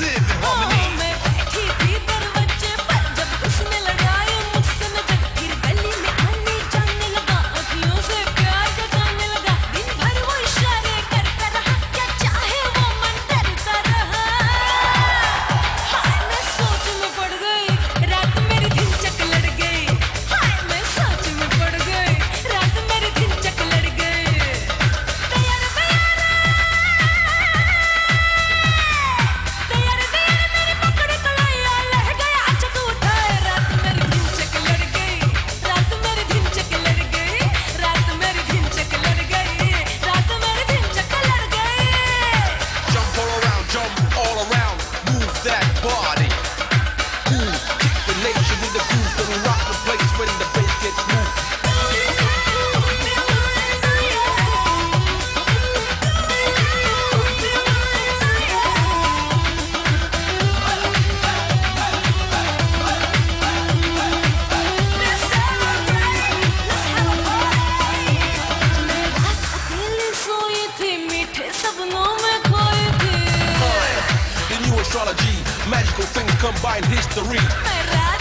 live in harmony. मैं बैठी थी दरवाजे पर जब उसने लगाई मुझसे नजर, फिर गली में आने जाने लगा, अखियों से प्यार जताने लगा। दिन भर वो इशारे करता रहा, क्या चाहे वो मन करता रहा। हाय मैं सोच में पड़ गई, रात मेरी दिन चक लड़ गई। हाय मैं सोच में पड़ गई, रात मेरी दिन चक लड़ गई। तैयार तैयार तैयार तैयार मेरी पकड़ कलाइया लह गया अचक उठाए। रात मेरी दिन चक लड़ गई, रात मेरी दिन चक लड़ गई, रात मेरी दिन चक लड़ गई, रात मेरी दिन चक लड़ गई। Jump all around, move that body. Move, kick the nation with the groove, then we rock the place when the bass gets moved. अकेली सोई थी, मीठे सपनों में खोई थी। The new astrology, magical things combine history. मैं रात